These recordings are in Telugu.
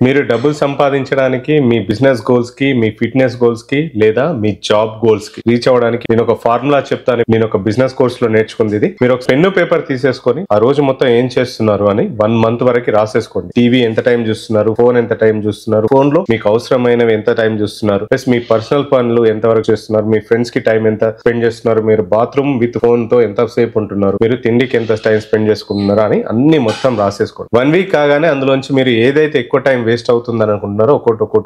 మీరు డబ్బులు సంపాదించడానికి మీ బిజినెస్ గోల్స్ కి, మీ ఫిట్నెస్ గోల్స్ కి లేదా మీ జాబ్ గోల్స్ కి రీచ్ అవ్వడానికి నేను ఒక ఫార్ములా చెప్తాను. నేను ఒక బిజినెస్ కోర్స్ లో నేర్చుకుంది ఇది. మీరు ఒక పెన్ను పేపర్ తీసేసుకొని ఆ రోజు మొత్తం ఏం చేస్తున్నారు అని 1 మంత్ వరకు రాసేసుకోండి. టీవీ ఎంత టైం చూస్తున్నారు, ఫోన్ ఎంత టైం చూస్తున్నారు, ఫోన్ లో మీకు అవసరమైనవి ఎంత టైం చూస్తున్నారు, ప్లస్ మీ పర్సనల్ పనులు ఎంత వరకు చేస్తున్నారు, మీ ఫ్రెండ్స్ కి టైం ఎంత స్పెండ్ చేస్తున్నారు, మీరు బాత్రూమ్ విత్ ఫోన్ తో ఎంత సేపు ఉంటున్నారు, మీరు తిండికి ఎంత టైం స్పెండ్ చేసుకుంటున్నారు అని అన్ని మొత్తం రాసేసుకోండి. 1 వీక్ కాగానే అందులోంచి మీరు ఏదైతే ఎక్కువ టైం వేస్ట్ అవుతుందని అనుకుంటున్నారో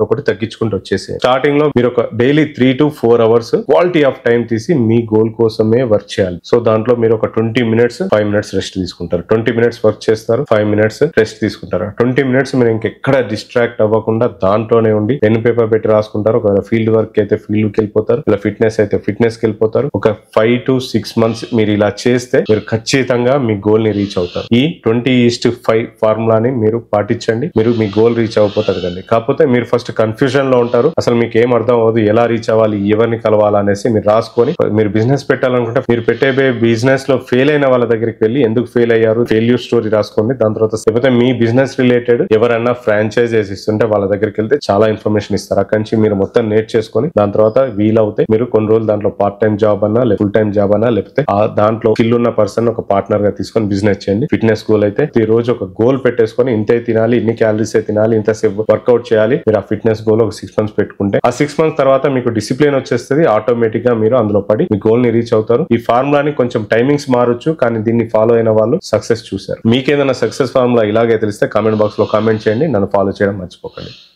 ఒకటి తగ్గించుకుంటూ వచ్చేసి స్టార్టింగ్ లో మీరు ఒక daily 3 to 4 hours quality of time తీసి మీ గోల్ కోసమే వర్క్ చేయాలి. సో దాంట్లో మీరు ఒక 20 మినిట్స్ 5 మినిట్స్ రెస్ట్ తీసుకుంటారు, 20 మినిట్స్ వర్క్ చేస్తారు, 5 మినిట్స్ రెస్ట్ తీసుకుంటారు. 20 మినిట్స్ మీరు ఇంకెక్కడ డిస్ట్రాక్ట్ అవ్వకుండా దాంట్లోనే ఉండి పెన్ పేపర్ పెట్టి రాసుకుంటారు. ఒకవేళ ఫీల్డ్ వర్క్ అయితే ఫీల్డ్ కి వెళ్ళిపోతారు, ఇలా ఫిట్నెస్ అయితే ఫిట్నెస్ కి వెళ్ళిపోతారు. ఒక 5 to 6 మంత్స్ మీరు ఇలా చేస్తే మీరు ఖచ్చితంగా మీ గోల్ ని రీచ్ అవుతారు. ఈ 20:5 ఫార్ములాని మీరు పాటించండి. మీరు మీ గోల్ రీచ్ అవ్వకపోతారు కండి. కాకపోతే మీరు ఫస్ట్ కన్ఫ్యూజన్ లో ఉంటారు, అసలు మీకు ఏం అర్థం అవ్వదు, ఎలా రీచ్ అవ్వాలి, ఎవరిని కలవాలనేసి మీరు రాసుకొని మీరు బిజినెస్ పెట్టాలనుకుంటే మీరు పెట్టే బిజినెస్ లో ఫెయిల్ అయిన వాళ్ళ దగ్గరికి వెళ్ళి ఎందుకు ఫెయిల్ అయ్యారు ఫెయిల్యూర్ స్టోరీ రాసుకోండి. దాని తర్వాత లేకపోతే మీ బిజినెస్ రిలేటెడ్ ఎవరైనా ఫ్రాంచైజెస్ ఇస్తుంటే వాళ్ళ దగ్గరికి వెళ్తే చాలా ఇన్ఫర్మేషన్ ఇస్తారు. అక్కడి నుంచి మీరు మొత్తం నేర్చేసుకొని దాని తర్వాత వీలవుతే మీరు కొన్ని రోజులు దాంట్లో పార్ట్ టైం జాబ్ అన్నా ఫుల్ టైం జాబ్ అన్నా లేకపోతే దాంట్లో స్కిల్ ఉన్న పర్సన్ ఒక పార్ట్నర్ గా తీసుకొని బిజినెస్ చేయండి. ఫిట్నెస్ గోల్ అయితే ఈ రోజు ఒక గోల్ పెట్టేసుకొని ఇంతే తినాలి, ఇన్ని క్యాలరీస్ తినాలి, ఇంతసేపు వర్కౌట్ చేయాలి. మీరు ఆ ఫిట్నెస్ గోల్ ఒక 6 మంత్స్ పెట్టుకుంటే ఆ 6 మంత్స్ తర్వాత మీకు డిసిప్లిన్ వచ్చేస్తుంది. ఆటోమేటిక్ గా మీరు అందులో పడి మీ గోల్ ని రీచ్ అవుతారు. ఈ ఫార్ములాని కొంచెం టైమింగ్స్ మారొచ్చు, కానీ దీన్ని ఫాలో అయిన వాళ్ళు సక్సెస్ చూశారు. మీకేదైనా సక్సెస్ ఫార్ములా ఇలాగే తెలిస్తే కామెంట్ బాక్స్ లో కామెంట్ చేయండి. నన్ను ఫాలో చేయడం మర్చిపోకండి.